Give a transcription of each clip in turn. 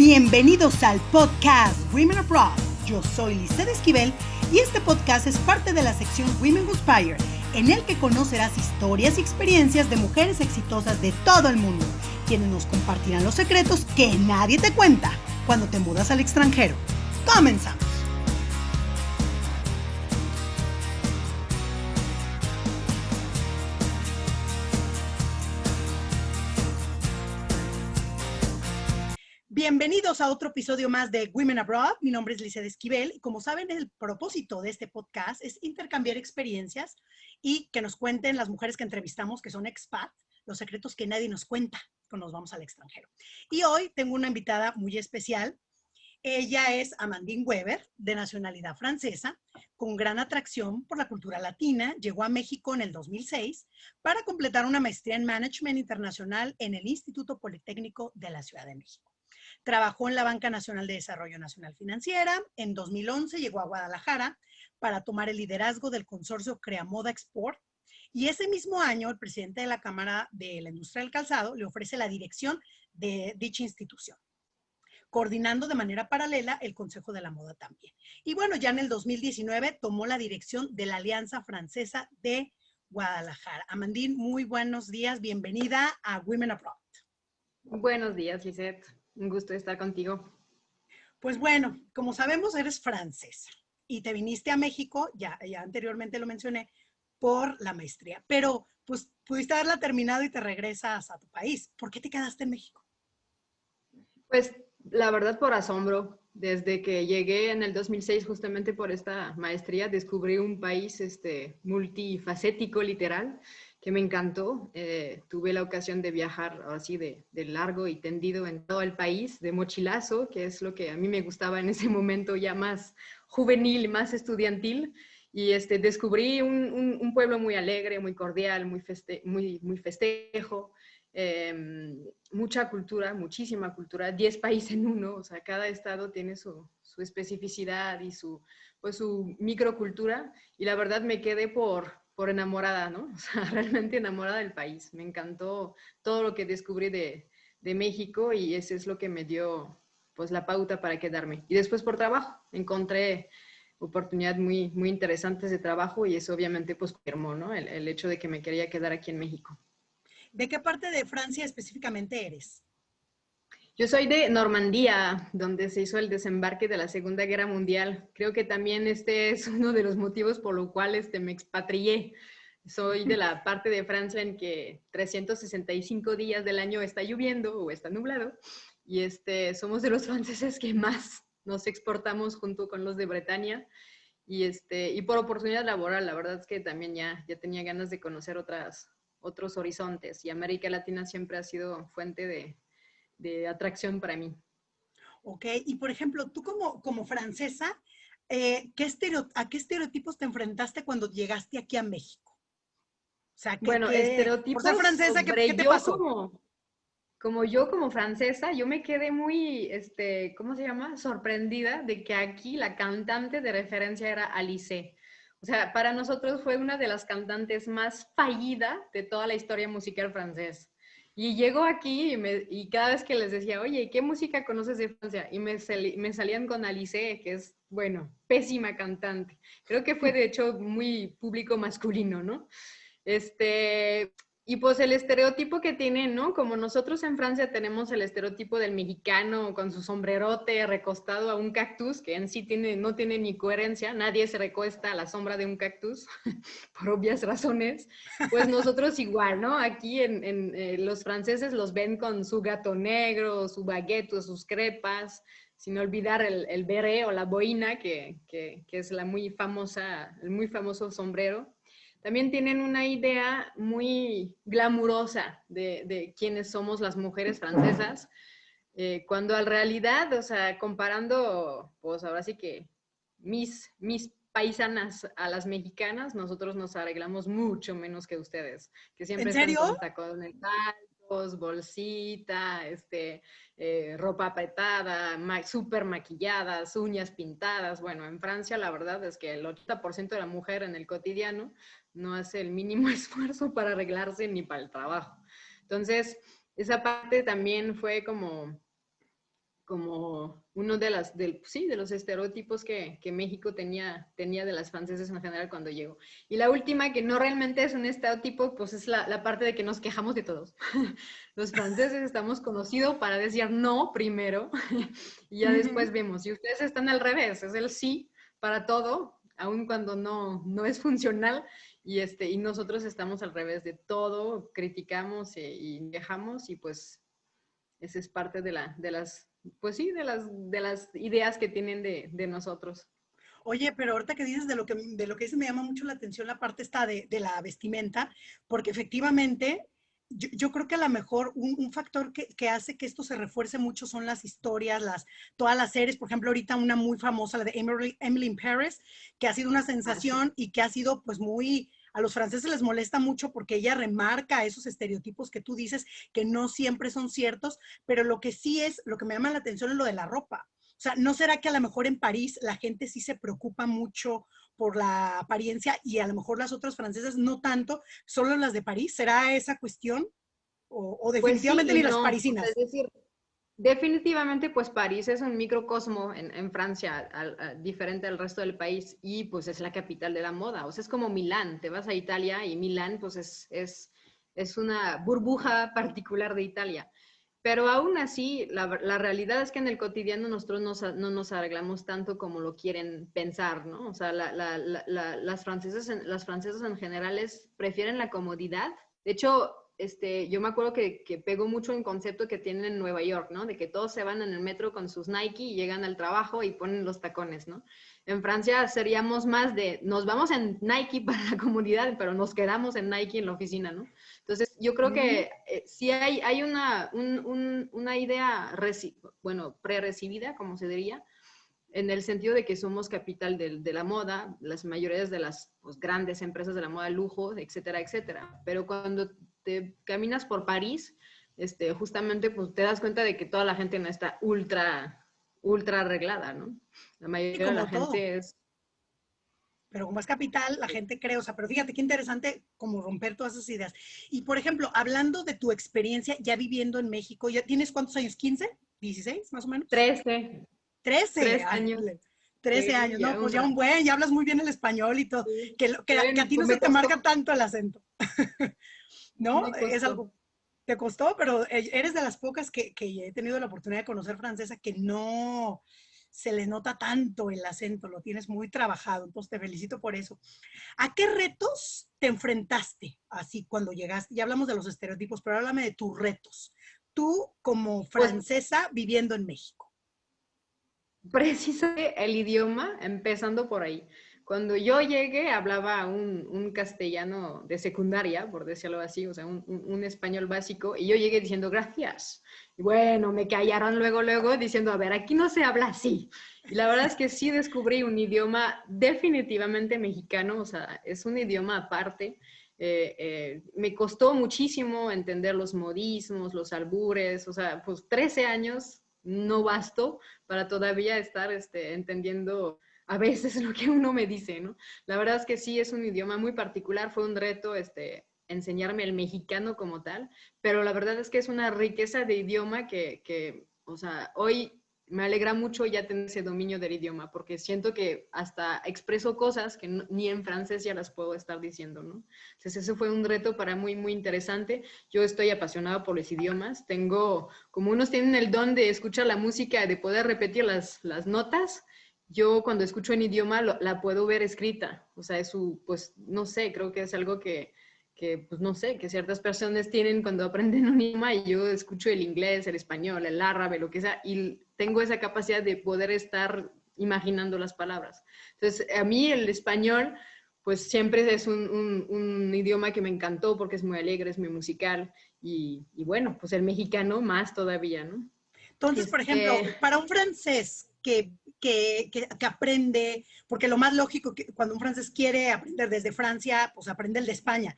Bienvenidos al podcast Women Abroad. Yo soy Lizeth Esquivel y este podcast es parte de la sección Women Who Inspire, en el que conocerás historias y experiencias de mujeres exitosas de todo el mundo, quienes nos compartirán los secretos que nadie te cuenta cuando te mudas al extranjero. ¡Comenzamos! Bienvenidos a otro episodio más de Women Abroad. Mi nombre es Lizeth Esquivel y como saben, el propósito de este podcast es intercambiar experiencias y que nos cuenten las mujeres que entrevistamos, que son expat, los secretos que nadie nos cuenta cuando nos vamos al extranjero. Y hoy tengo una invitada muy especial. Ella es Amandine Weber, de nacionalidad francesa, con gran atracción por la cultura latina. Llegó a México en el 2006 para completar una maestría en Management Internacional en el Instituto Politécnico de la Ciudad de México. Trabajó en la Banca Nacional de Desarrollo Nacional Financiera. En 2011 llegó a Guadalajara para tomar el liderazgo del consorcio Creamoda Export. Y ese mismo año, el presidente de la Cámara de la Industria del Calzado le ofrece la dirección de dicha institución, coordinando de manera paralela el Consejo de la Moda también. Y bueno, ya en el 2019 tomó la dirección de la Alianza Francesa de Guadalajara. Amandine, muy buenos días. Bienvenida a Women Abroad. Buenos días, Lizeth. Un gusto estar contigo. Pues bueno, como sabemos, eres francesa y te viniste a México, ya anteriormente lo mencioné, por la maestría, pero pues pudiste haberla terminado y te regresas a tu país. ¿Por qué te quedaste en México? Pues la verdad por asombro. Desde que llegué en el 2006 justamente por esta maestría, descubrí un país multifacético, literal, que me encantó. Tuve la ocasión de viajar así de largo y tendido en todo el país, de mochilazo, que es lo que a mí me gustaba en ese momento ya más juvenil, más estudiantil. Y descubrí un pueblo muy alegre, muy cordial, muy festejo. Mucha cultura, muchísima cultura, 10 países en uno, o sea, cada estado tiene su especificidad y su microcultura, y la verdad me quedé por enamorada, ¿no? O sea, realmente enamorada del país. Me encantó todo lo que descubrí de México y ese es lo que me dio pues la pauta para quedarme. Y después por trabajo, encontré oportunidades muy interesantes de trabajo y eso obviamente pues confirmó, ¿no? El hecho de que me quería quedar aquí en México. ¿De qué parte de Francia específicamente eres? Yo soy de Normandía, donde se hizo el desembarque de la Segunda Guerra Mundial. Creo que también este es uno de los motivos por los cuales me expatrié. Soy de la parte de Francia en que 365 días del año está lloviendo o está nublado. Y somos de los franceses que más nos exportamos junto con los de Bretaña. Y por oportunidad laboral, la verdad es que también ya tenía ganas de conocer otros horizontes. Y América Latina siempre ha sido fuente de atracción para mí. Ok, y por ejemplo, tú como francesa, ¿a qué estereotipos te enfrentaste cuando llegaste aquí a México? O sea, Bueno, por ser estereotipos francesa, ¿qué sobre te yo pasó? como francesa, yo me quedé muy, ¿cómo se llama? Sorprendida de que aquí la cantante de referencia era Alice. O sea, para nosotros fue una de las cantantes más fallidas de toda la historia musical francesa. Y llegó aquí y cada vez que les decía, oye, ¿qué música conoces de Francia? Y me salían con Alice, que es, bueno, pésima cantante. Creo que fue de hecho muy público masculino, ¿no? Y pues el estereotipo que tienen, ¿no? Como nosotros en Francia tenemos el estereotipo del mexicano con su sombrerote recostado a un cactus, que en sí no tiene ni coherencia, nadie se recuesta a la sombra de un cactus, por obvias razones, pues nosotros igual, ¿no? Aquí los franceses los ven con su gato negro, su baguette, sus crepas, sin olvidar el beret o la boina, que es el muy famoso sombrero. También tienen una idea muy glamurosa de quiénes somos las mujeres francesas, cuando en realidad, o sea, comparando, pues ahora sí que mis paisanas a las mexicanas, nosotros nos arreglamos mucho menos que ustedes, que siempre ¿En están serio? con tacones altos, bolsita, ropa apretada, súper maquilladas, uñas pintadas. Bueno, en Francia la verdad es que el 80% de la mujer en el cotidiano no hace el mínimo esfuerzo para arreglarse ni para el trabajo. Entonces, esa parte también fue como como uno de los estereotipos que México tenía de las francesas en general cuando llegó. Y la última, que no realmente es un estereotipo, pues es la parte de que nos quejamos de todos. Los franceses estamos conocidos para decir no primero y ya después vemos. Y ustedes están al revés, es el sí para todo, aun cuando no es funcional. Y nosotros estamos al revés de todo, criticamos y quejamos, y pues esa es parte de las, pues sí, de las ideas que tienen de nosotros. Oye, pero ahorita que dices de lo que dices, me llama mucho la atención la parte esta de la vestimenta, porque efectivamente yo creo que a lo mejor un factor que hace que esto se refuerce mucho son las historias, todas las series. Por ejemplo, ahorita una muy famosa, la de Emily in Paris, que ha sido una sensación y que ha sido pues muy, a los franceses les molesta mucho porque ella remarca esos estereotipos que tú dices que no siempre son ciertos, pero lo que sí es, lo que me llama la atención es lo de la ropa. O sea, ¿no será que a lo mejor en París la gente sí se preocupa mucho por la apariencia y a lo mejor las otras francesas no tanto, solo las de París? ¿Será esa cuestión? ¿O Pues sí definitivamente y ni las no, o sea, es parisinas? decir, definitivamente pues París es un microcosmo en Francia, diferente al resto del país, y pues es la capital de la moda. O sea, es como Milán, te vas a Italia y Milán pues es una burbuja particular de Italia. Pero aún así, la realidad es que en el cotidiano nosotros no nos arreglamos tanto como lo quieren pensar, ¿no? O sea, las francesas en general prefieren la comodidad. De hecho, yo me acuerdo que pegó mucho un concepto que tienen en Nueva York, ¿no? De que todos se van en el metro con sus Nike y llegan al trabajo y ponen los tacones, ¿no? En Francia seríamos más de, nos vamos en Nike para la comodidad, pero nos quedamos en Nike en la oficina, ¿no? Entonces, yo creo que sí hay una idea, pre-recibida, como se diría, en el sentido de que somos capital de la moda, las mayorías de las pues, grandes empresas de la moda, lujo, etcétera, etcétera. Pero cuando te caminas por París, justamente pues te das cuenta de que toda la gente no está ultra arreglada, ¿no? La Y mayoría de la como todo, gente es... pero como es capital, la gente cree, o sea, pero fíjate qué interesante como romper todas esas ideas. Y por ejemplo, hablando de tu experiencia ya viviendo en México, ¿ya tienes cuántos años? ¿15? ¿16 más o menos? 13, 13, 3 ay, años. híjole, 13 Sí, años, no, ya pues un ya un rato. buen, ya hablas muy bien el español y todo, Sí. que a Bueno, ti no pues se me te marca costó, tanto el acento, ¿no? me Es costó. algo, te costó, pero eres de las pocas que he tenido la oportunidad de conocer francesa que no se le nota tanto el acento, lo tienes muy trabajado, entonces te felicito por eso. ¿A qué retos te enfrentaste así cuando llegaste? Ya hablamos de los estereotipos, pero háblame de tus retos. Tú como Pues francesa viviendo en México. precisamente el idioma, empezando por ahí. Cuando yo llegué, hablaba un castellano de secundaria, por decirlo así, o sea, un español básico, y yo llegué diciendo gracias. Y bueno, me callaron luego diciendo, a ver, aquí no se habla así. Y la verdad es que sí descubrí un idioma definitivamente mexicano, o sea, es un idioma aparte. Me costó muchísimo entender los modismos, los albures, o sea, pues 13 años no bastó para todavía estar entendiendo a veces lo que uno me dice, ¿no? La verdad es que sí es un idioma muy particular, fue un reto enseñarme el mexicano como tal, pero la verdad es que es una riqueza de idioma o sea, hoy me alegra mucho ya tener ese dominio del idioma, porque siento que hasta expreso cosas que ni en francés ya las puedo estar diciendo, ¿no? Entonces, eso fue un reto para muy interesante. Yo estoy apasionada por los idiomas. Como unos tienen el don de escuchar la música, de poder repetir las notas, yo cuando escucho en idioma la puedo ver escrita. O sea, pues, no sé, creo que es algo pues no sé, que ciertas personas tienen cuando aprenden un idioma, y yo escucho el inglés, el español, el árabe, lo que sea, y tengo esa capacidad de poder estar imaginando las palabras. Entonces, a mí el español, pues siempre es un idioma que me encantó porque es muy alegre, es muy musical, y bueno, pues el mexicano más todavía, ¿no? Entonces, por ejemplo, Este, para un francés que aprende, porque lo más lógico que cuando un francés quiere aprender desde Francia, pues aprende el de España.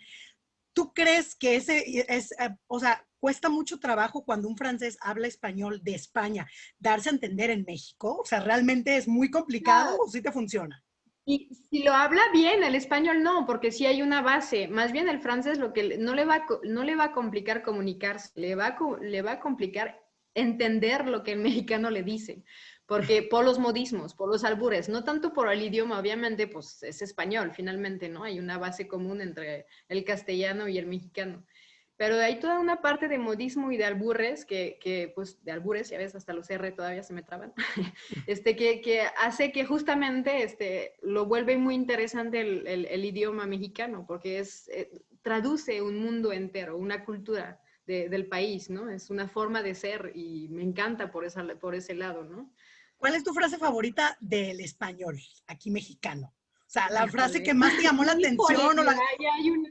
¿Tú crees que o sea, cuesta mucho trabajo cuando un francés habla español de España darse a entender en México? O sea, ¿realmente es muy complicado o sí te funciona? y si lo habla bien, el español no, porque sí hay una base. Más bien el francés lo que no le va a complicar comunicarse, le va a complicar entender lo que el mexicano le dice, porque por los modismos, por los albures, no tanto por el idioma, obviamente, pues es español, finalmente, ¿no? Hay una base común entre el castellano y el mexicano. Pero hay toda una parte de modismo y de albures pues, de albures, ya ves, hasta los R todavía se me traban, que hace que justamente lo vuelve muy interesante el idioma mexicano, porque traduce un mundo entero, una cultura del país, ¿no? Es una forma de ser y me encanta por ese lado, ¿no? ¿Cuál es tu frase favorita del español, aquí mexicano? O sea, la frase que Híjole. más te llamó la Híjole, atención o la... mira, ya hay una.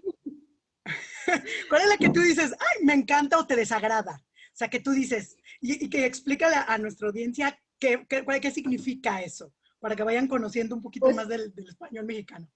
¿Cuál es la que tú dices, ay, me encanta o te desagrada? O sea, que tú dices, y que explícale a nuestra audiencia qué significa eso, para que vayan conociendo un poquito Pues más del español mexicano.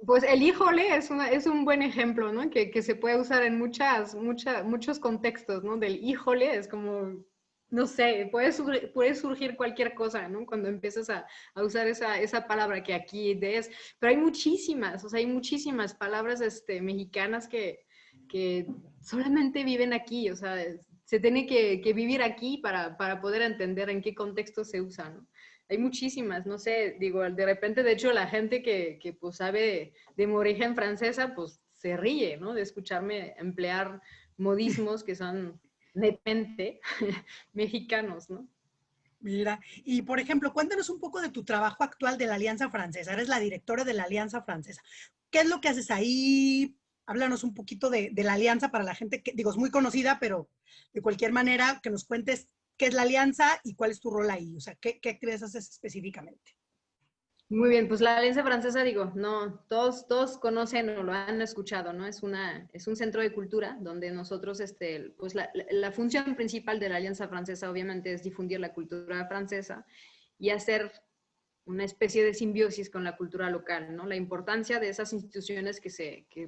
Pues el híjole es un buen ejemplo, ¿no? Que se puede usar en muchos contextos, ¿no? Del híjole es como, no sé, puede surgir cualquier cosa, ¿no? Cuando empiezas a usar esa palabra que aquí es, pero hay muchísimas, o sea, hay muchísimas palabras mexicanas que solamente viven aquí, o sea, se tiene que vivir aquí para poder entender en qué contexto se usa, ¿no? Hay muchísimas, no sé, digo, de repente, de hecho, la gente que pues sabe de mi origen francesa, pues se ríe, ¿no? De escucharme emplear modismos que son netamente mexicanos, ¿no? Mira, y por ejemplo, cuéntanos un poco de tu trabajo actual de la Alianza Francesa. Eres la directora de la Alianza Francesa. ¿Qué es lo que haces ahí? Háblanos un poquito de la Alianza para la gente que, digo, es muy conocida, pero de cualquier manera que nos cuentes qué es la Alianza y cuál es tu rol ahí. O sea, qué actividades haces específicamente. Muy bien, pues la Alianza Francesa, digo, no, todos conocen o lo han escuchado, ¿no? Es un centro de cultura donde nosotros, pues la función principal de la Alianza Francesa obviamente es difundir la cultura francesa y hacer una especie de simbiosis con la cultura local, ¿no? La importancia de esas instituciones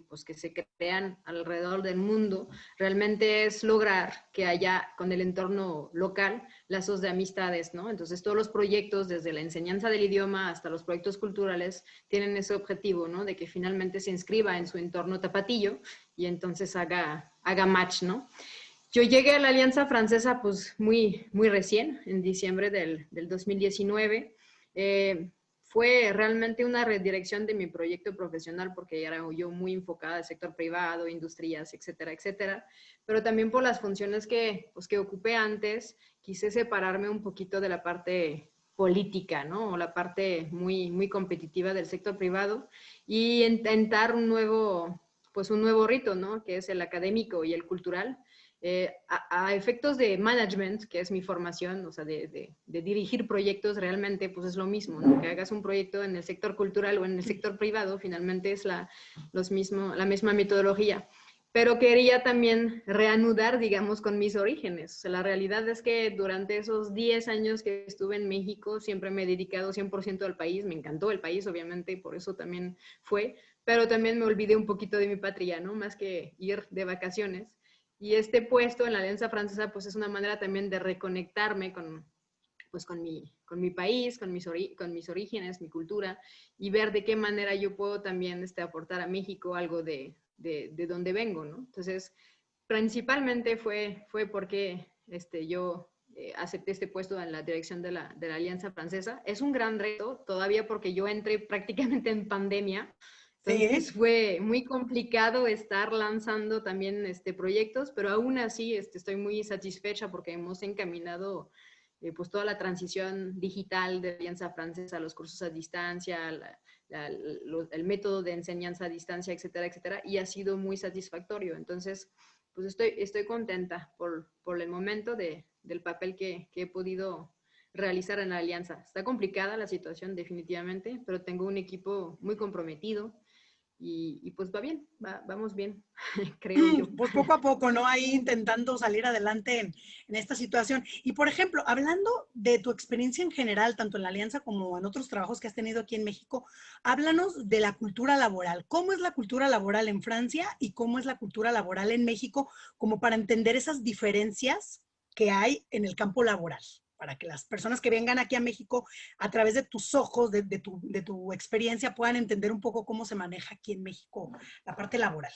pues, que se crean alrededor del mundo realmente es lograr que haya con el entorno local lazos de amistades, ¿no? Entonces todos los proyectos, desde la enseñanza del idioma hasta los proyectos culturales, tienen ese objetivo, ¿no? De que finalmente se inscriba en su entorno tapatillo y entonces haga match, ¿no? Yo llegué a la Alianza Francesa pues muy recién, en diciembre del 2019. Fue realmente una redirección de mi proyecto profesional porque era yo muy enfocada al sector privado, industrias, etcétera, etcétera. Pero también por las funciones que ocupé antes, quise separarme un poquito de la parte política, ¿no? O la parte muy competitiva del sector privado y intentar un nuevo rito, ¿no? Que es el académico y el cultural, a efectos de management, que es mi formación, o sea, de dirigir proyectos, realmente pues es lo mismo, ¿no? Que hagas un proyecto en el sector cultural o en el sector privado, finalmente es la misma metodología. Pero quería también reanudar, digamos, con mis orígenes. O sea, la realidad es que durante esos 10 años que estuve en México, siempre me he dedicado 100% al país. Me encantó el país, obviamente, y por eso también fue. Pero también me olvidé un poquito de mi patria, ¿no? Más que ir de vacaciones. Y este puesto en la Alianza Francesa, pues es una manera también de reconectarme con mi país, con mis orígenes, mi cultura, y ver de qué manera yo puedo también aportar a México algo de donde vengo, ¿no? Entonces, principalmente fue porque yo acepté este puesto en la dirección de la Alianza Francesa. Es un gran reto, todavía porque yo entré prácticamente en pandemia, Sí, entonces fue muy complicado estar lanzando también proyectos, pero aún así estoy muy satisfecha porque hemos encaminado pues toda la transición digital de Alianza Francesa, los cursos a distancia, el método de enseñanza a distancia, etcétera, etcétera, y ha sido muy satisfactorio. Entonces, pues estoy contenta por el momento del papel que he podido realizar en la alianza. Está complicada la situación definitivamente, pero tengo un equipo muy comprometido y pues va bien, vamos bien, creo yo. pues poco a poco, ¿no? Ahí intentando salir adelante en esta situación. Y por ejemplo, hablando de tu experiencia en general, tanto en la Alianza como en otros trabajos que has tenido aquí en México, háblanos de la cultura laboral. ¿Cómo es la cultura laboral en Francia y cómo es la cultura laboral en México? Como para entender esas diferencias que hay en el campo laboral, para que las personas que vengan aquí a México a través de tus ojos, de tu experiencia, puedan entender un poco cómo se maneja aquí en México la parte laboral.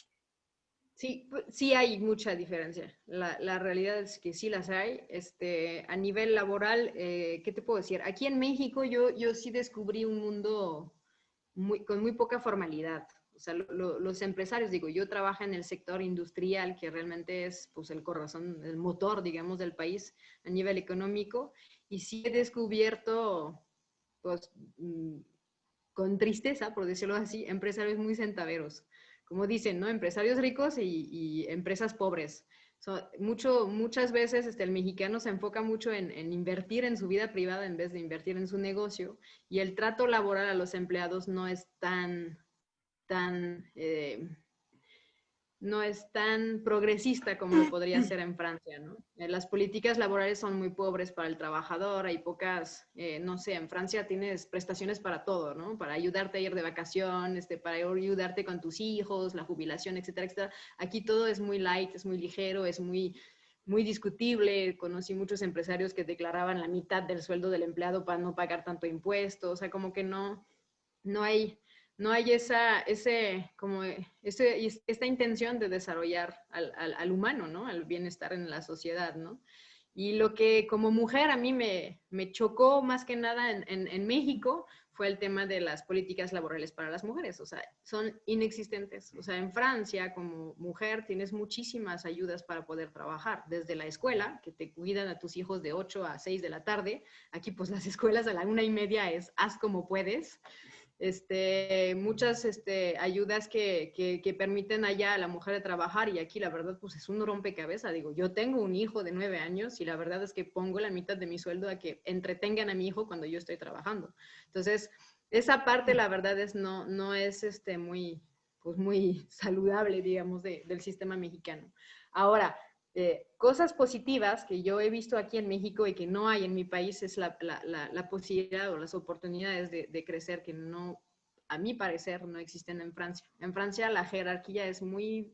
Sí, sí hay mucha diferencia. La realidad es que sí las hay. A nivel laboral, ¿qué te puedo decir? Aquí en México yo sí descubrí un mundo con muy poca formalidad. O sea, los empresarios, digo, yo trabajo en el sector industrial, que realmente es pues, el corazón, el motor, digamos, del país a nivel económico, y sí he descubierto, pues, con tristeza, por decirlo así, empresarios muy centaveros. Como dicen, ¿no? Empresarios ricos y empresas pobres. Muchas veces el mexicano se enfoca mucho en invertir en su vida privada en vez de invertir en su negocio, y el trato laboral a los empleados tan no es tan progresista como lo podría ser en Francia, ¿no? Las políticas laborales son muy pobres para el trabajador, hay pocas, no sé, en Francia tienes prestaciones para todo, ¿no? Para ayudarte a ir de vacación, para ayudarte con tus hijos, la jubilación, etcétera, etcétera. Aquí todo es muy light, es muy ligero, es muy discutible. Conocí muchos empresarios que declaraban la mitad del sueldo del empleado para no pagar tanto impuesto, o sea, como que no hay, no hay esta intención de desarrollar al humano, ¿no? Al bienestar en la sociedad, ¿no? Y lo que como mujer a mí me chocó más que nada en México fue el tema de las políticas laborales para las mujeres. O sea, son inexistentes. O sea, en Francia como mujer tienes muchísimas ayudas para poder trabajar. Desde la escuela, que te cuidan a tus hijos de 8 a 6 de la tarde. Aquí pues las escuelas a la 1:30 es haz como puedes. Muchas ayudas que permiten allá a la mujer de trabajar, y aquí la verdad pues es un rompecabezas. Digo, yo tengo un hijo de 9 años y la verdad es que pongo la mitad de mi sueldo a que entretengan a mi hijo cuando yo estoy trabajando. Entonces, esa parte la verdad es no es muy saludable, digamos, del sistema mexicano. Ahora, cosas positivas que yo he visto aquí en México y que no hay en mi país es la posibilidad o las oportunidades de crecer que no, a mi parecer, no existen en Francia. En Francia la jerarquía es muy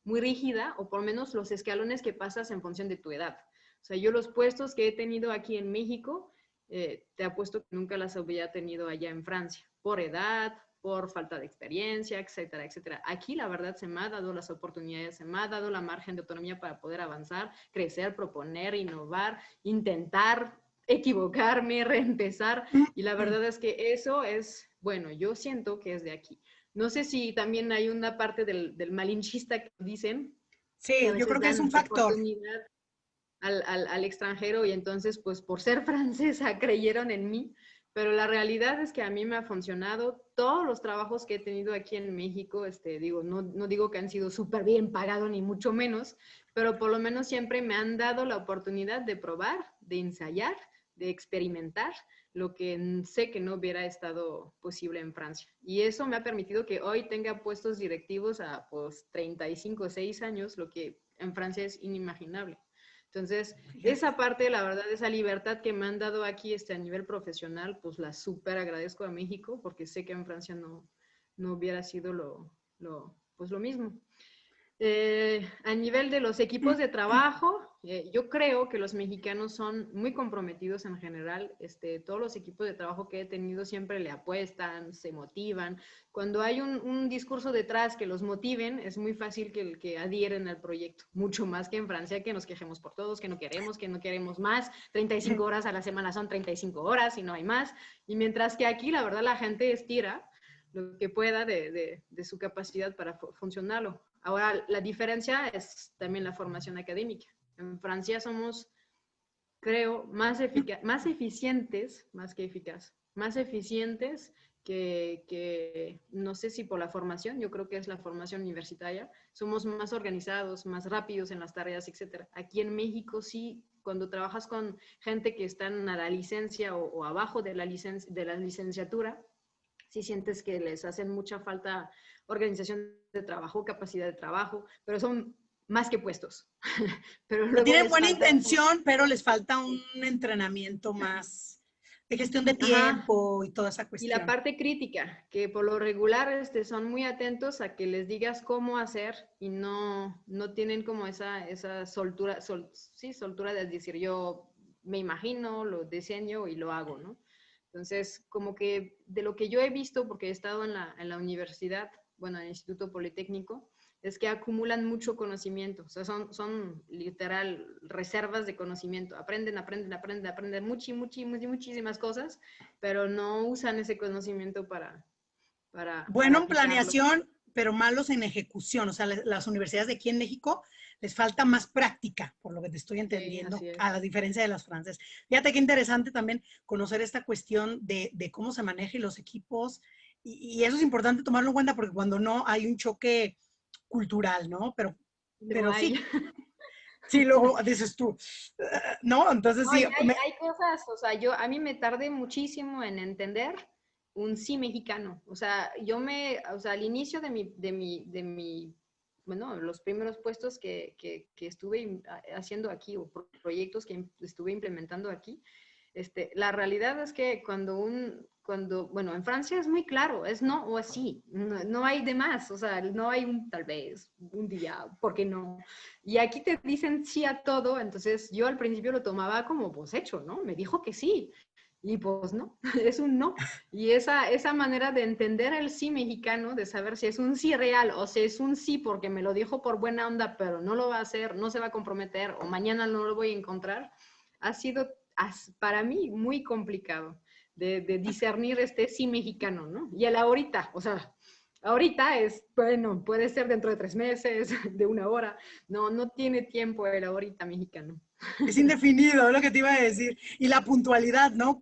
rígida, o por lo menos los escalones que pasas en función de tu edad. O sea, yo los puestos que he tenido aquí en México, te apuesto que nunca las había tenido allá en Francia, por edad, por falta de experiencia, etcétera, etcétera. Aquí la verdad se me ha dado las oportunidades, se me ha dado la margen de autonomía para poder avanzar, crecer, proponer, innovar, intentar, equivocarme, reempezar, y la verdad es que eso es, bueno, yo siento que es de aquí. No sé si también hay una parte del malinchista que dicen que a Sí, yo veces creo que es un dan factor. oportunidad al extranjero, y entonces pues por ser francesa creyeron en mí, pero la realidad es que a mí me ha funcionado. Todos los trabajos que he tenido aquí en México, digo, no digo que han sido súper bien pagados ni mucho menos, pero por lo menos siempre me han dado la oportunidad de probar, de ensayar, de experimentar, lo que sé que no hubiera estado posible en Francia. Y eso me ha permitido que hoy tenga puestos directivos a pues 35 o 6 años, lo que en Francia es inimaginable. Entonces, Fíjate. esa parte, la verdad, esa libertad que me han dado aquí a nivel profesional, pues la súper agradezco a México, porque sé que en Francia no hubiera sido pues lo mismo. A nivel de los equipos de trabajo, yo creo que los mexicanos son muy comprometidos en general. Todos los equipos de trabajo que he tenido siempre le apuestan, se motivan. Cuando hay un discurso detrás que los motiven, es muy fácil que adhieren al proyecto. Mucho más que en Francia, que nos quejemos por todos, que no queremos más. 35 horas a la semana son 35 horas y no hay más. Y mientras que aquí, la verdad, la gente estira lo que pueda de su capacidad para funcionarlo. Ahora, la diferencia es también la formación académica. En Francia somos, creo, más eficientes, más que eficaz, más eficientes no sé si por la formación, yo creo que es la formación universitaria, somos más organizados, más rápidos en las tareas, etcétera. Aquí en México sí, cuando trabajas con gente que están a la licencia o abajo de la licenciatura, sí sientes que les hacen mucha falta organización de trabajo, capacidad de trabajo, pero son más que puestos. Pero luego Tienen les buena falta como, intención, pero les falta un entrenamiento más de gestión de ajá, tiempo y toda esa y la cuestión. parte crítica, que por lo regular son muy atentos a que les digas cómo hacer, y no tienen como esa soltura de decir yo me imagino, lo diseño y lo hago, ¿no? Entonces, como que de lo que yo he visto, porque he estado en la universidad, bueno, en el Instituto Politécnico, es que acumulan mucho conocimiento, o sea, son literal reservas de conocimiento, aprenden muchísimas cosas, pero no usan ese conocimiento para Bueno en aplicarlo. planeación, pero malos en ejecución. O sea, las universidades de aquí en México les falta más práctica, por lo que te estoy Sí, entendiendo, así a es. la diferencia de las francesas. Fíjate qué interesante también conocer esta cuestión de cómo se manejan los equipos. Y eso es importante tomarlo en cuenta porque cuando no hay un choque cultural, ¿no? Lo Pero hay. sí, sí, luego dices tú, ¿no? Entonces No, sí, y hay cosas, o sea, a mí me tardé muchísimo en entender un sí mexicano. O sea, o sea, al inicio de mi, bueno, los primeros puestos que estuve haciendo aquí, o proyectos que estuve implementando aquí, la realidad es que bueno, en Francia es muy claro, es no o así, no hay de más, o sea, no hay un tal vez, un día, ¿por qué no? Y aquí te dicen sí a todo, entonces yo al principio lo tomaba como pues hecho, ¿no? Me dijo que sí, y pues no, es un no. Y esa manera de entender el sí mexicano, de saber si es un sí real o si es un sí porque me lo dijo por buena onda, pero no lo va a hacer, no se va a comprometer o mañana no lo voy a encontrar, ha sido para mí muy complicado de discernir este sí mexicano, ¿no? Y el ahorita, o sea, ahorita es, bueno, puede ser dentro de 3 meses, de una hora, no tiene tiempo el ahorita mexicano. es indefinido, es lo que te iba a decir. Y la puntualidad, ¿no?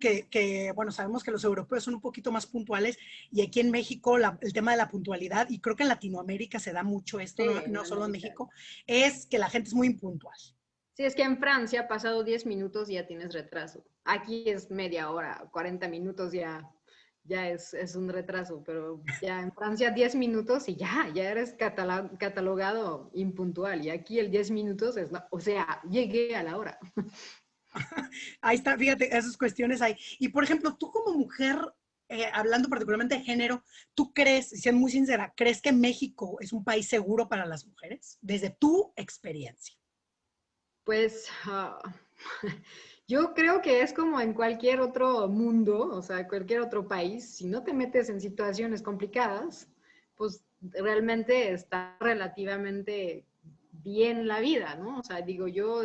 Bueno, sabemos que los europeos son un poquito más puntuales y aquí en México el tema de la puntualidad, y creo que en Latinoamérica se da mucho esto, Sí, no, en no solo en América. México, es que la gente es muy impuntual. Sí, es que en Francia, pasado 10 minutos ya tienes retraso. Aquí es media hora, 40 minutos ya es un retraso, pero ya en Francia 10 minutos y ya eres catalogado impuntual. Y aquí el 10 minutos es, o sea, llegué a la hora. Ahí está, fíjate, esas cuestiones hay. Y por ejemplo, tú como mujer, hablando particularmente de género, ¿tú crees, siendo muy sincera, crees que México es un país seguro para las mujeres? Desde tu experiencia. Pues yo creo que es como en cualquier otro mundo, o sea, cualquier otro país, si no te metes en situaciones complicadas, pues realmente está relativamente bien la vida, ¿no? O sea, digo yo,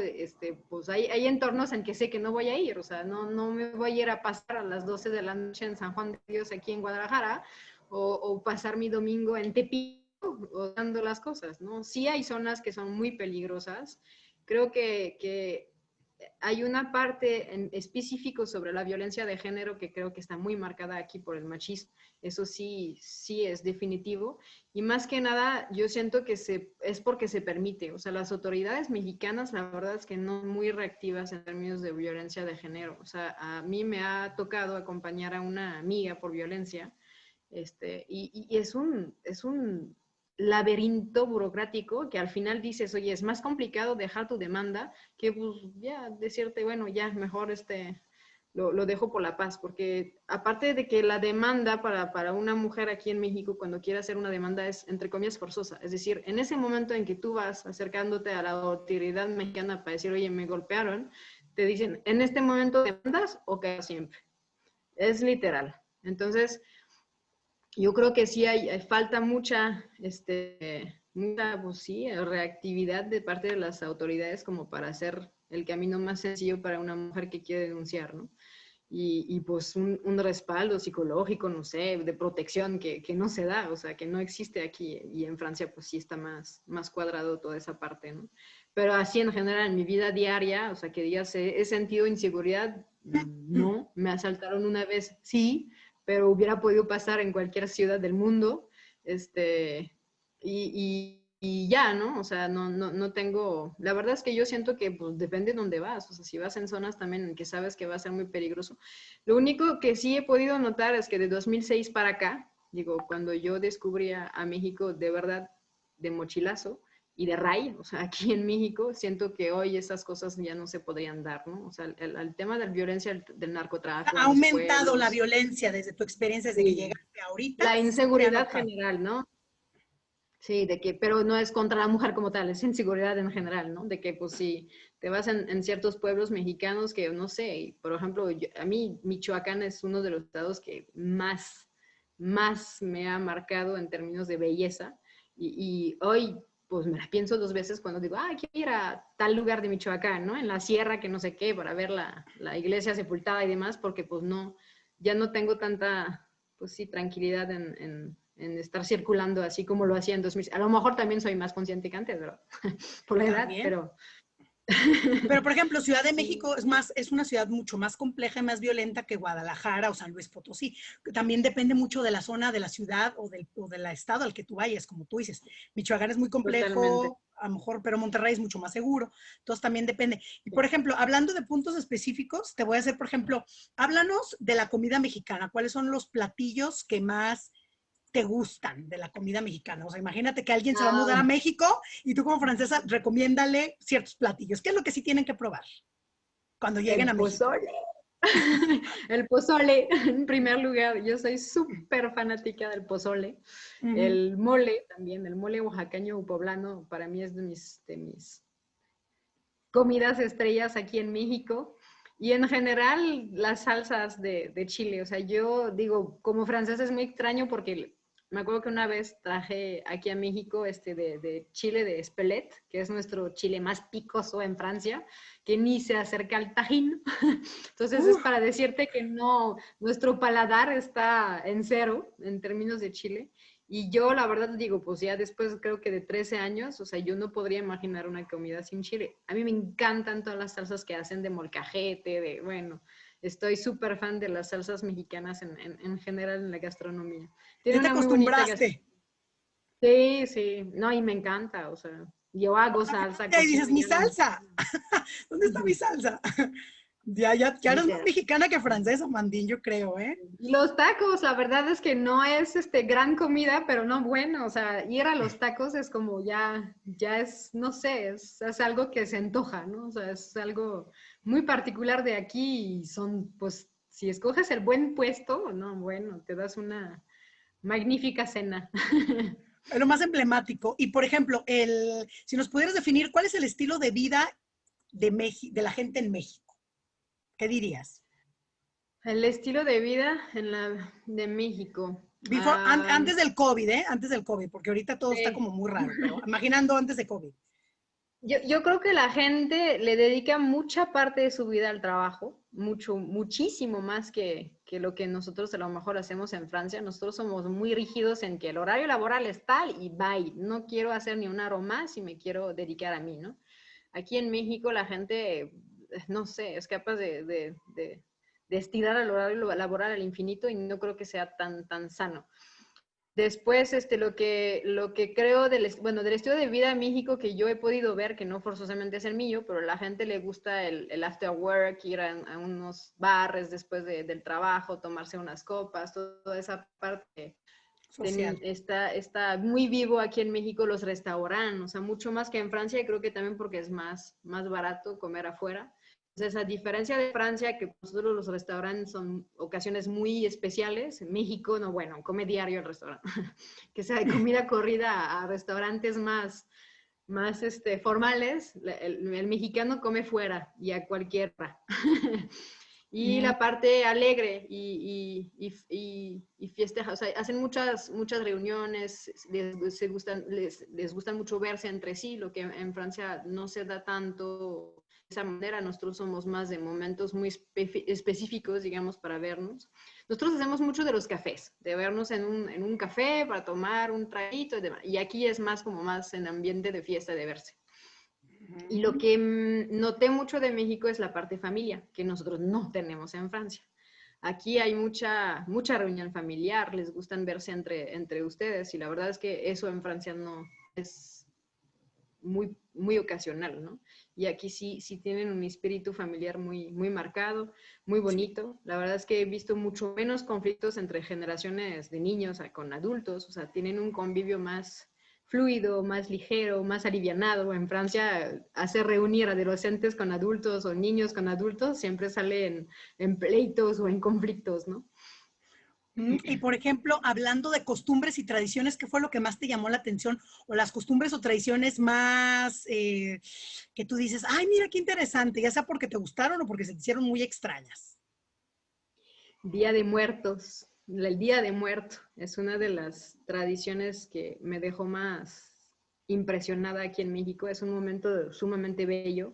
pues hay entornos en que sé que no voy a ir, o sea, no me voy a ir a pasar a las 12 de la noche en San Juan de Dios aquí en Guadalajara o pasar mi domingo en Tepito o dando las cosas, ¿no? Sí hay zonas que son muy peligrosas. Creo que hay una parte en específico sobre la violencia de género que creo que está muy marcada aquí por el machismo. Eso sí es definitivo. Y más que nada, yo siento que es porque se permite. O sea, las autoridades mexicanas, la verdad es que no muy reactivas en términos de violencia de género. O sea, a mí me ha tocado acompañar a una amiga por violencia. Y es un laberinto burocrático que al final dices, oye, es más complicado dejar tu demanda que pues ya decirte, bueno, ya mejor lo dejo por la paz, porque aparte de que la demanda para una mujer aquí en México cuando quiere hacer una demanda es, entre comillas, forzosa. Es decir, en ese momento en que tú vas acercándote a la autoridad mexicana para decir, oye, me golpearon, te dicen, en este momento demandas o quedas siempre. Es literal. Entonces, yo creo que sí hay falta mucha, pues sí, reactividad de parte de las autoridades como para hacer el camino más sencillo para una mujer que quiere denunciar, ¿no? Y pues un respaldo psicológico, no sé, de protección que no se da, o sea, que no existe aquí. Y en Francia pues sí está más cuadrado toda esa parte, ¿no? Pero así en general en mi vida diaria, o sea, que digas, he sentido inseguridad, no, me asaltaron una vez, sí, pero hubiera podido pasar en cualquier ciudad del mundo, y ya, ¿no? O sea, no tengo, la verdad es que yo siento que pues depende de dónde vas, o sea, si vas en zonas también en que sabes que va a ser muy peligroso. Lo único que sí he podido notar es que de 2006 para acá, digo, cuando yo descubrí a México de verdad de mochilazo, y de RAI, o sea, aquí en México, siento que hoy esas cosas ya no se podrían dar, ¿no? O sea, el tema de la violencia, del narcotráfico ¿Ha en los aumentado la pueblos, violencia desde tu experiencia, desde que sí, llegaste ahorita? la Sí se ha inseguridad notado. general, ¿no? Sí, pero no es contra la mujer como tal, es inseguridad en general, ¿no? De que, pues, si te vas en ciertos pueblos mexicanos que, no sé, por ejemplo, a mí Michoacán es uno de los estados que más me ha marcado en términos de belleza. Y hoy, pues me la pienso 2 veces cuando digo, quiero ir a tal lugar de Michoacán, ¿no? En la sierra, que no sé qué, para ver la iglesia sepultada y demás, porque pues no, ya no tengo tanta, pues sí, tranquilidad en estar circulando así como lo hacía en 2000. A lo mejor también soy más consciente que antes, ¿verdad? Por la edad, También. pero... Pero, por ejemplo, Ciudad de Sí. México es una ciudad mucho más compleja y más violenta que Guadalajara o San Luis Potosí. También depende mucho de la zona de la ciudad o del estado al que tú vayas, como tú dices. Michoacán es muy Totalmente. complejo, a lo mejor, pero Monterrey es mucho más seguro. Entonces también depende. Y, por ejemplo, hablando de puntos específicos, te voy a hacer, por ejemplo, háblanos de la comida mexicana. ¿Cuáles son los platillos que más te gustan de la comida mexicana? O sea, imagínate que alguien se va a mudar a Ah, México y tú como francesa recomiéndale ciertos platillos. ¿Qué es lo que sí tienen que probar cuando lleguen el a México? pozole. El pozole, en primer lugar. Yo soy súper fanática del pozole. Uh -huh. El mole también, el mole oaxaqueño o poblano, para mí es de mis comidas estrellas aquí en México. Y en general, las salsas de Chile. O sea, yo digo, como francés es muy extraño porque me acuerdo que una vez traje aquí a México de chile de Espelette, que es nuestro chile más picoso en Francia, que ni se acerca al Tajín. Entonces es para decirte que no, nuestro paladar está en cero en términos de chile. Y yo la verdad digo, pues ya después creo que de 13 años, o sea, yo no podría imaginar una comida sin chile. A mí me encantan todas las salsas que hacen de molcajete, bueno, estoy súper fan de las salsas mexicanas en general en la gastronomía. Tiene Ya te una muy bonita acostumbraste. gastronomía. Sí, sí, no, y me encanta, o sea, yo hago salsa, Y cocino dices, mi yo en la salsa. ¿Dónde está mi salsa? Ya eres más literal. mexicana que francesa, Mandín, yo creo, ¿eh? Los tacos, la verdad es que no es gran comida, pero no bueno, o sea, ir a los tacos es como ya es, no sé, es algo que se antoja, ¿no? O sea, es algo muy particular de aquí y son, pues, si escoges el buen puesto, no, bueno, te das una magnífica cena. Es lo más emblemático. Y, por ejemplo, si nos pudieras definir cuál es el estilo de vida de la gente en México, ¿qué dirías? El estilo de vida de México. Antes del COVID, ¿eh? Antes del COVID, porque ahorita todo está Sí. como muy raro, pero imaginando antes de COVID. Yo creo que la gente le dedica mucha parte de su vida al trabajo, muchísimo más que lo que nosotros a lo mejor hacemos en Francia. Nosotros somos muy rígidos en que el horario laboral es tal y bye. No quiero hacer ni una hora más y me quiero dedicar a mí, ¿no? Aquí en México la gente, no sé, es capaz de estirar el horario laboral al infinito y no creo que sea tan sano. Después, lo que creo del estilo de vida en México que yo he podido ver, que no forzosamente es el mío, pero a la gente le gusta el after work, ir a unos bares después del trabajo, tomarse unas copas, toda esa parte. Social. Está muy vivo aquí en México los restaurantes, o sea, mucho más que en Francia, y creo que también porque es más barato comer afuera. Entonces, a diferencia de Francia, que nosotros los restaurantes son ocasiones muy especiales, en México, no, bueno, come diario el restaurante. Que sea de comida corrida a restaurantes más formales, el mexicano come fuera y a cualquier hora. Y Mm, la parte alegre y festeja, o sea, hacen muchas reuniones, les gustan mucho verse entre sí, lo que en Francia no se da tanto de esa manera. Nosotros somos más de momentos muy específicos, digamos, para vernos. Nosotros hacemos mucho de los cafés, de vernos en un café para tomar un traguito y demás. Y aquí es más como más en ambiente de fiesta, de verse. Y lo mm. que noté mucho de México es la parte familia, que nosotros no tenemos en Francia. Aquí hay mucha reunión familiar, les gustan verse entre ustedes y la verdad es que eso en Francia no es muy ocasional, ¿no? Y aquí sí tienen un espíritu familiar muy marcado, muy Sí. bonito. La verdad es que he visto mucho menos conflictos entre generaciones de niños con adultos, o sea, tienen un convivio más fluido, más ligero, más alivianado. En Francia, hacer reunir adolescentes con adultos o niños con adultos siempre sale en pleitos o en conflictos, ¿no? Y por ejemplo, hablando de costumbres y tradiciones, ¿qué fue lo que más te llamó la atención? O las costumbres o tradiciones más que tú dices, ay, mira qué interesante, ya sea porque te gustaron o porque se te hicieron muy extrañas. Día de Muertos. el Día de Muerto. Es una de las tradiciones que me dejó más impresionada aquí en México. Es un momento sumamente bello,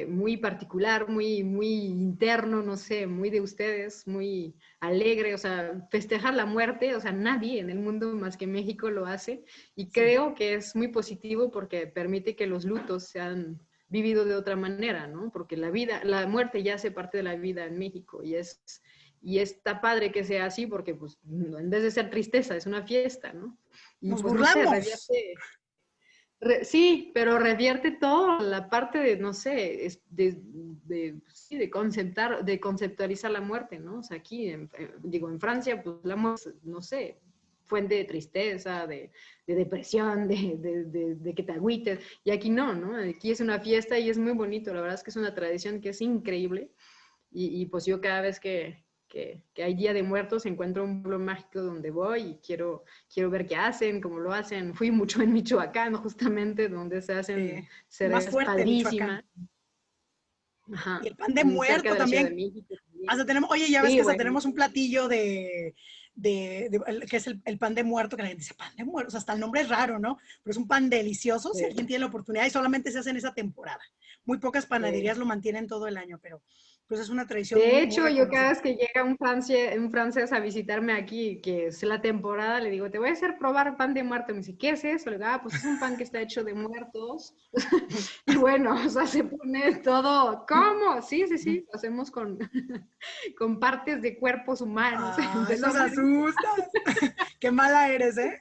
muy particular, muy interno, no sé, muy de ustedes, muy alegre, o sea, festejar la muerte, o sea, nadie en el mundo más que México lo hace, y creo que es muy positivo porque permite que los lutos sean vividos de otra manera, ¿no? Porque la muerte ya hace parte de la vida en México, y está padre que sea así porque, pues, en vez de ser tristeza, es una fiesta, ¿no? Y Nos pues, no sé, burlamos. sí, pero revierte toda la parte de, no sé, sí, de conceptualizar la muerte, ¿no? O sea, aquí, digo, en Francia, pues la muerte, no sé, fuente de tristeza, de depresión, de que te agüites, y aquí no, ¿no? Aquí es una fiesta y es muy bonito, la verdad es que es una tradición que es increíble, y pues yo cada vez que hay Día de Muertos encuentro un pueblo mágico donde voy y quiero ver qué hacen, cómo lo hacen. Fui mucho en Michoacán, justamente, donde se hacen Más cervezas fuerte, padrísimas. Michoacán. Ajá, Y el pan de cerca muerto de la Ciudad también. de México también. Hasta tenemos, oye, ya ves Sí, que hasta bueno. tenemos un platillo que es el pan de muerto, que la gente dice, pan de muerto, o sea, hasta el nombre es raro, ¿no? Pero es un pan delicioso si Sí, alguien tiene la oportunidad y solamente se hace en esa temporada. Muy pocas panaderías sí. lo mantienen todo el año, pero pues es una tradición De muy, muy hecho, yo cada reconocida. vez que llega un francés a visitarme aquí, que es la temporada, le digo, te voy a hacer probar pan de muerto. Me dice, ¿qué es eso? Le digo, pues es un pan que está hecho de muertos. Y bueno, o sea, se pone todo, ¿cómo? Sí, sí, sí, lo hacemos con, con partes de cuerpos humanos. Ay, Entonces, nos muy rico. asustas. Qué mala eres, ¿eh?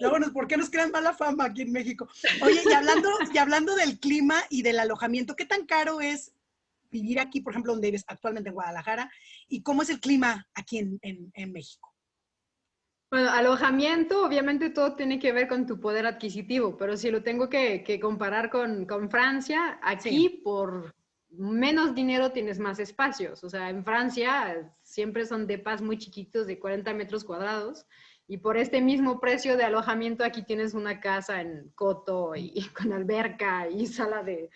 Luego, ¿por qué nos crean mala fama aquí en México? Oye, y hablando del clima y del alojamiento, ¿qué tan caro es vivir aquí, por ejemplo, donde vives actualmente en Guadalajara? ¿Y cómo es el clima aquí en México? Bueno, alojamiento, obviamente todo tiene que ver con tu poder adquisitivo, pero si lo tengo que comparar con Francia, Sí, aquí por menos dinero tienes más espacios. O sea, en Francia siempre son depas muy chiquitos de 40 metros cuadrados, y por este mismo precio de alojamiento aquí tienes una casa en coto y con alberca y sala de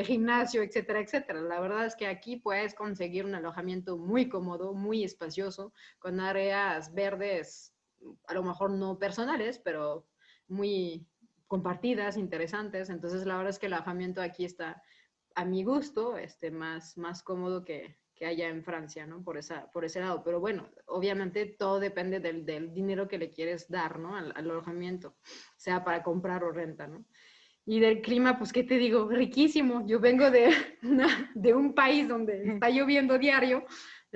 gimnasio, etcétera, etcétera. La verdad es que aquí puedes conseguir un alojamiento muy cómodo, muy espacioso, con áreas verdes a lo mejor no personales, pero muy compartidas, interesantes. Entonces, la verdad es que el alojamiento aquí está, a mi gusto, más cómodo que allá en Francia, ¿no? Por ese lado. Pero bueno, obviamente todo depende del dinero que le quieres dar, ¿no? Al alojamiento, sea para comprar o renta, ¿no? Y del clima, pues, ¿qué te digo? Riquísimo. Yo vengo de un país donde está lloviendo diario.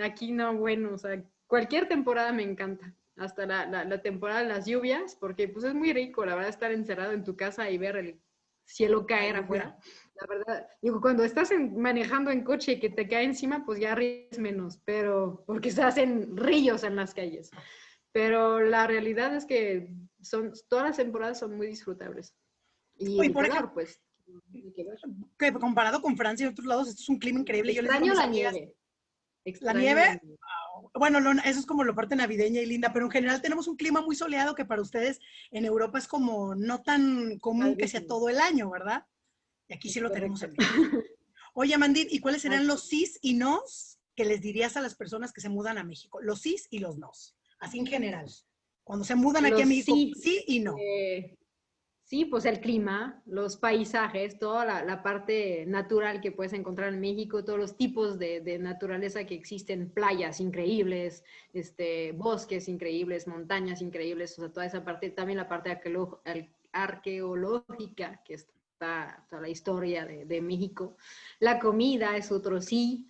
Aquí no, bueno, o sea, cualquier temporada me encanta. Hasta la temporada de las lluvias, porque pues es muy rico, la verdad, estar encerrado en tu casa y ver el cielo la caer lluvia. afuera. La verdad, digo, cuando estás manejando en coche y que te cae encima, pues ya ríes menos, pero porque se hacen ríos en las calles. Pero la realidad es que todas las temporadas son muy disfrutables. Y Y el por ejemplo, calor, pues, tiene que ver. que comparado con Francia y otros lados, esto es un clima increíble. Yo les digo a Extraño mis la amigas, nieve. la Extraño nieve, la nieve. bueno, eso es como la parte navideña y linda, pero en general tenemos un clima muy soleado que para ustedes en Europa es como no tan común que sea Padrísimo. todo el año, ¿verdad? Y aquí sí Es lo tenemos correcto. en México. Oye, Mandit, ¿y cuáles serían Así. los sís y nos que les dirías a las personas que se mudan a México? Los sís y los nos, así en general. Cuando se mudan aquí a Los México, sí. sí y no. Sí, pues el clima, los paisajes, toda la parte natural que puedes encontrar en México, todos los tipos de naturaleza que existen, playas increíbles, bosques increíbles, montañas increíbles, o sea, toda esa parte, también la parte arqueológica, que está toda la historia de México. La comida es otro sí,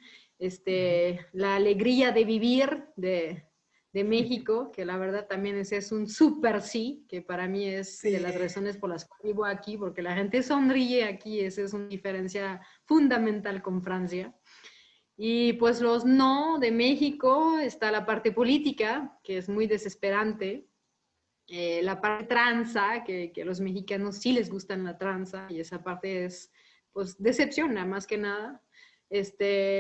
la alegría de vivir, de México, que la verdad también es un súper sí, que para mí es de Sí. las razones por las cuales vivo aquí, porque la gente sonríe aquí, esa es una diferencia fundamental con Francia. Y pues los no de México, está la parte política, que es muy desesperante, la parte tranza, que a los mexicanos sí les gustan la tranza, y esa parte pues decepciona más que nada.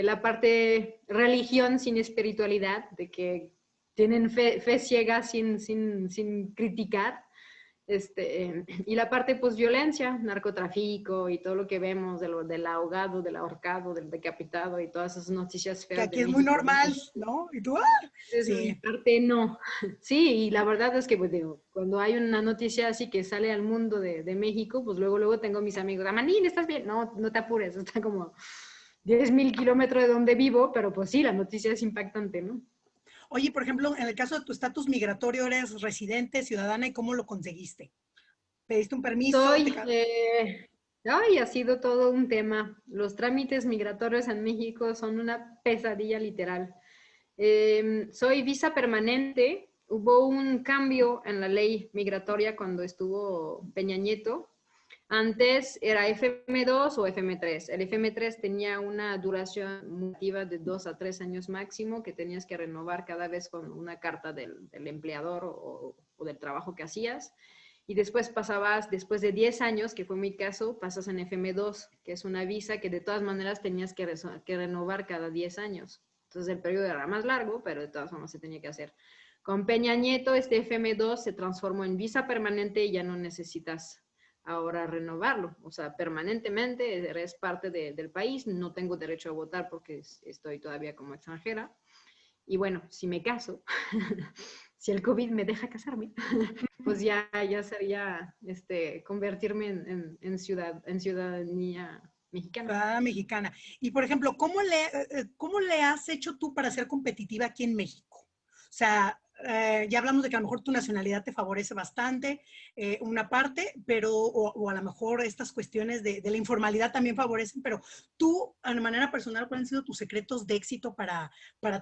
La parte religión sin espiritualidad, de que tienen fe ciega sin criticar, Y la parte, pues, violencia, narcotráfico y todo lo que vemos del ahogado, del ahorcado, del decapitado y todas esas noticias Que feas de aquí es muy México, ¿no? normal, ¿no? Y tú, Desde mi sí. parte, no. Sí, y la verdad es que, pues, digo, cuando hay una noticia así que sale al mundo de México, pues luego tengo mis amigos, Amanil, ¿estás bien? No, no te apures, está como 10,000 kilómetros de donde vivo, pero pues sí, la noticia es impactante, ¿no? Oye, por ejemplo, en el caso de tu estatus migratorio, eres residente, ciudadana, ¿y cómo lo conseguiste? ¿Pediste un permiso? Soy, ay, ha sido todo un tema. Los trámites migratorios en México son una pesadilla literal. Soy visa permanente. Hubo un cambio en la ley migratoria cuando estuvo Peña Nieto. Antes era FM2 o FM3. El FM3 tenía una duración mutativa de 2 a 3 años máximo que tenías que renovar cada vez con una carta del empleador o del trabajo que hacías. Y después pasabas, después de 10 años, que fue mi caso, pasas en FM2, que es una visa que de todas maneras tenías que renovar cada 10 años. Entonces el periodo era más largo, pero de todas formas se tenía que hacer. Con Peña Nieto, este FM2 se transformó en visa permanente y ya no necesitas ahora renovarlo. O sea, permanentemente eres parte del país, no tengo derecho a votar porque estoy todavía como extranjera. Y bueno, si me caso, si el COVID me deja casarme, pues ya sería convertirme en ciudadanía mexicana. Ciudadana mexicana. Y, por ejemplo, ¿cómo le has hecho tú para ser competitiva aquí en México? O sea, ya hablamos de que a lo mejor tu nacionalidad te favorece bastante, una parte, pero, o a lo mejor estas cuestiones de la informalidad también favorecen, pero tú, de manera personal, ¿cuáles han sido tus secretos de éxito para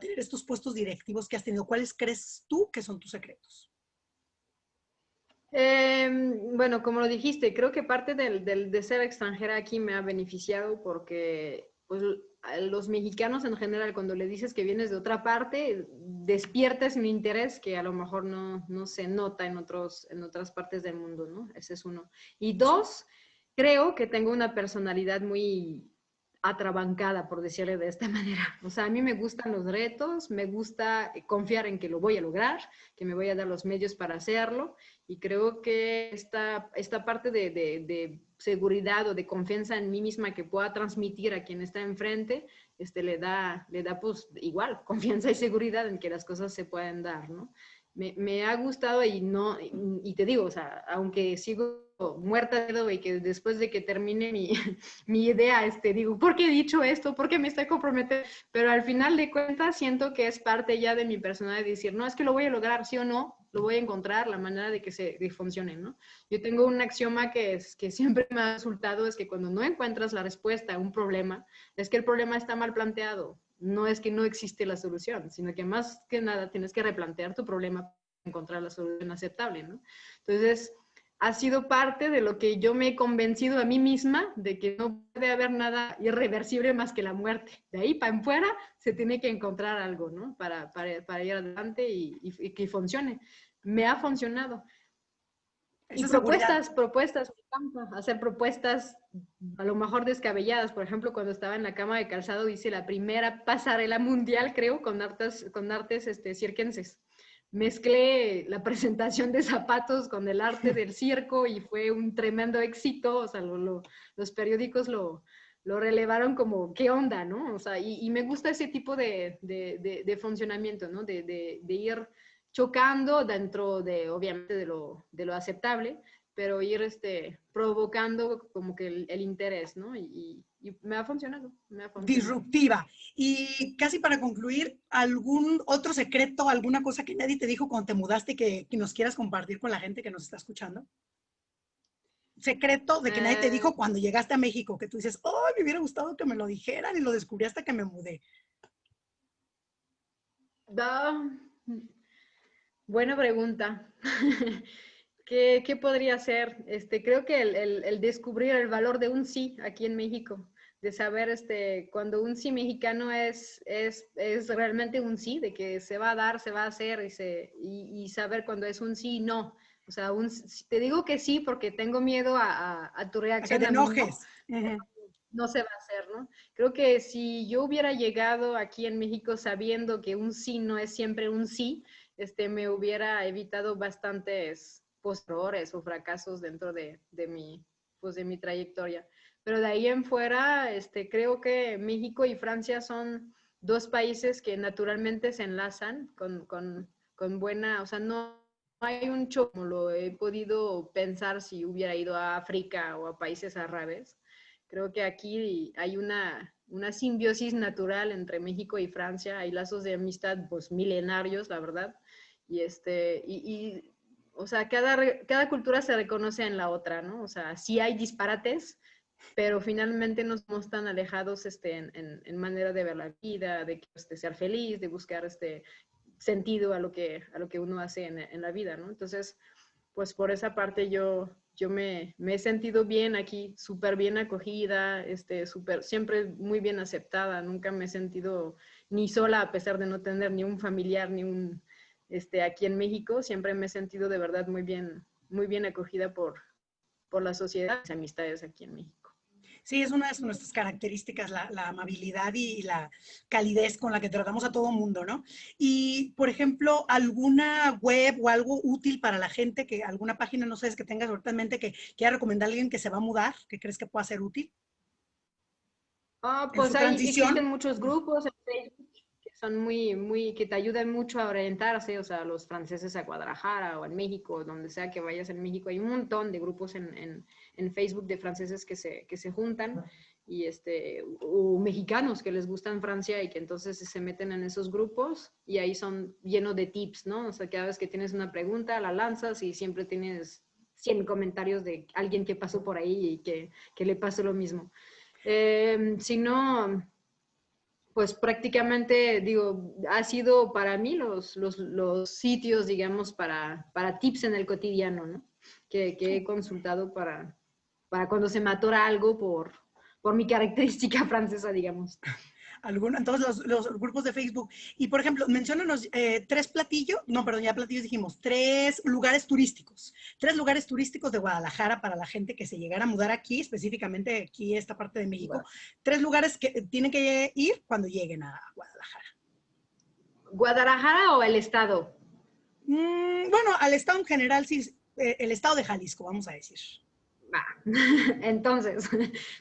tener estos puestos directivos que has tenido? ¿Cuáles crees tú que son tus secretos? Bueno, como lo dijiste, creo que parte de ser extranjera aquí me ha beneficiado porque pues, a los mexicanos en general, cuando le dices que vienes de otra parte, despiertas un interés que a lo mejor no se nota en otras partes del mundo, ¿no? Ese es uno. Y dos, creo que tengo una personalidad muy atrabancada, por decirle de esta manera. O sea, a mí me gustan los retos, me gusta confiar en que lo voy a lograr, que me voy a dar los medios para hacerlo. Y creo que esta parte de seguridad o de confianza en mí misma que pueda transmitir a quien está enfrente, le da pues igual confianza y seguridad en que las cosas se pueden dar, ¿no? Me ha gustado y te digo, o sea, aunque sigo muerta de y que después de que termine mi idea, digo, ¿por qué he dicho esto? ¿Por qué me estoy comprometiendo? Pero al final de cuentas siento que es parte ya de mi personalidad de decir, no, es que lo voy a lograr, sí o no, lo voy a encontrar, la manera de que funcione, ¿no? Yo tengo un axioma que siempre me ha resultado, es que cuando no encuentras la respuesta a un problema, es que el problema está mal planteado. No es que no existe la solución, sino que más que nada tienes que replantear tu problema para encontrar la solución aceptable, ¿no? Entonces, ha sido parte de lo que yo me he convencido a mí misma de que no puede haber nada irreversible más que la muerte. De ahí para afuera se tiene que encontrar algo, ¿no? Para ir adelante y que funcione. Me ha funcionado. Y Esa seguridad. propuestas, me encanta hacer propuestas a lo mejor descabelladas. Por ejemplo, cuando estaba en la cama de calzado hice la primera pasarela mundial, creo, con artes circenses. Mezclé la presentación de zapatos con el arte del circo y fue un tremendo éxito. O sea, los periódicos lo relevaron como, ¿qué onda, no? O sea, y me gusta ese tipo de funcionamiento, ¿no? De ir chocando dentro obviamente, de lo aceptable, pero ir provocando como que el interés, ¿no? Y me ha funcionado, me ha funcionado. Disruptiva. Y casi para concluir, ¿algún otro secreto, alguna cosa que nadie te dijo cuando te mudaste que nos quieras compartir con la gente que nos está escuchando? Secreto de que nadie te Eh, dijo cuando llegaste a México, que tú dices, oh, me hubiera gustado que me lo dijeran y lo descubrí hasta que me mudé. da, buena pregunta. ¿Qué podría ser? Creo que el descubrir el valor de un sí aquí en México, de saber cuando un sí mexicano es realmente un sí, de que se va a dar, se va a hacer y saber cuando es un sí y no. O sea, te digo que sí porque tengo miedo a tu A que reacción te a mí no, enojes. Uh -huh. no se va a hacer, ¿no? Creo que si yo hubiera llegado aquí en México sabiendo que un sí no es siempre un sí, me hubiera evitado bastantes errores o fracasos dentro de mi trayectoria. Pero de ahí en fuera, creo que México y Francia son dos países que naturalmente se enlazan con buena, o sea, no hay un choque como lo he podido pensar si hubiera ido a África o a países árabes. Creo que aquí hay una simbiosis natural entre México y Francia, hay lazos de amistad pues milenarios, la verdad, o sea, cada cultura se reconoce en la otra, ¿no? O sea, sí hay disparates, pero finalmente no somos tan alejados en manera de ver la vida, de ser feliz, de buscar sentido a lo que uno hace en la vida, ¿no? Entonces, pues por esa parte yo me he sentido bien aquí, súper bien acogida, siempre muy bien aceptada, nunca me he sentido ni sola a pesar de no tener ni un familiar, ni un, aquí en México, siempre me he sentido de verdad muy bien acogida por la sociedad y las amistades aquí en México. Sí, es una de nuestras características, la amabilidad y la calidez con la que tratamos a todo mundo, ¿no? Y, por ejemplo, alguna web o algo útil para la gente, alguna página, no sé, es que tengas ahorita en mente que quiera recomendar a alguien que se va a mudar, que crees que pueda ser útil en Pues su ahí transición. existen muchos grupos en Facebook que son que te ayudan mucho a orientarse, o sea, los franceses a Guadalajara o en México, donde sea que vayas en México, hay un montón de grupos en Facebook de franceses que se juntan y o mexicanos que les gustan Francia y que entonces se meten en esos grupos y ahí son llenos de tips, ¿no? O sea, cada vez que tienes una pregunta, la lanzas y siempre tienes 100 comentarios de alguien que pasó por ahí y que le pasó lo mismo. Si no, pues prácticamente, digo, ha sido para mí los sitios, digamos, para tips en el cotidiano, ¿no? Que he consultado para cuando se me atora algo por mi característica francesa, digamos. Entonces los grupos de Facebook. Y, por ejemplo, menciónanos tres dijimos, 3 lugares turísticos. 3 lugares turísticos de Guadalajara para la gente que se llegara a mudar aquí, específicamente aquí, esta parte de México. Wow. 3 lugares que tienen que ir cuando lleguen a Guadalajara. ¿Guadalajara o el estado? Bueno, al estado en general, sí, el estado de Jalisco, vamos a decir. Entonces,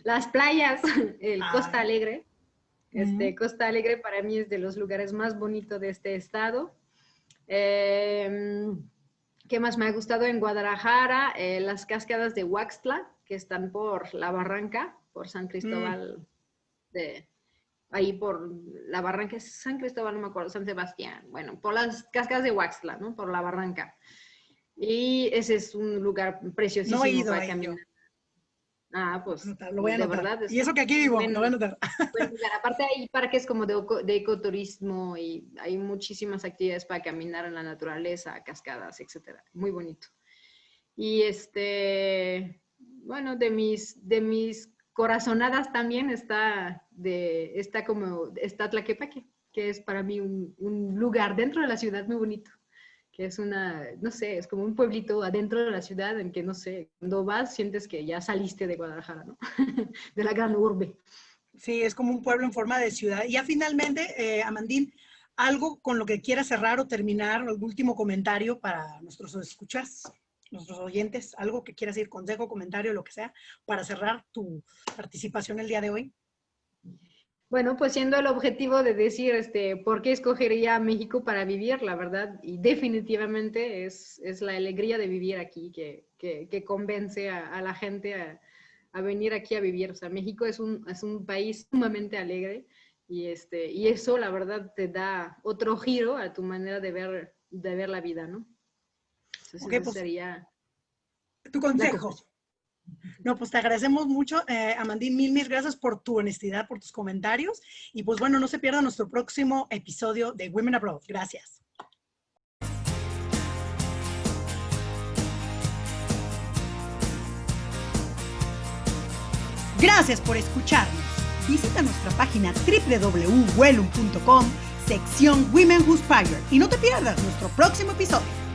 las playas, el Costa Alegre. Costa Alegre para mí es de los lugares más bonitos de este estado. ¿Qué más me ha gustado en Guadalajara? Las cascadas de Huaxtla, que están por la Barranca, por San Cristóbal, ahí por la Barranca, San Cristóbal, no me acuerdo, San Sebastián, bueno, por las cascadas de Huaxtla, ¿no? Por la Barranca. Y ese es un lugar preciosísimo no he ido para caminar. Pues lo voy a anotar. Verdad, y eso que aquí vivo, lo voy a anotar. Aparte hay parques como de ecoturismo y hay muchísimas actividades para caminar en la naturaleza, cascadas, etcétera. Muy bonito. Y bueno, de mis corazonadas también está Tlaquepaque, que es para mí un lugar dentro de la ciudad muy bonito. Que es no sé, es como un pueblito adentro de la ciudad en que, no sé, cuando vas sientes que ya saliste de Guadalajara, ¿no? De la gran urbe. Sí, es como un pueblo en forma de ciudad. Y ya finalmente, Amandín, algo con lo que quieras cerrar o terminar, el último comentario para nuestros escuchas, nuestros oyentes, algo que quieras decir, consejo, comentario, lo que sea, para cerrar tu participación el día de hoy. Bueno, pues siendo el objetivo de decir, ¿por qué escogería México para vivir? La verdad, y definitivamente es la alegría de vivir aquí que convence a la gente a venir aquí a vivir. O sea, México es un país sumamente alegre y eso, la verdad, te da otro giro a tu manera de ver la vida, ¿no? Entonces, okay, pues, sería tu consejo. No, pues te agradecemos mucho, Amandín, mil gracias por tu honestidad, por tus comentarios. Y pues bueno, no se pierda nuestro próximo episodio de Women Abroad. Gracias. Gracias por escucharnos. Visita nuestra página www.wellum.com, sección Women Who Inspire, y no te pierdas nuestro próximo episodio.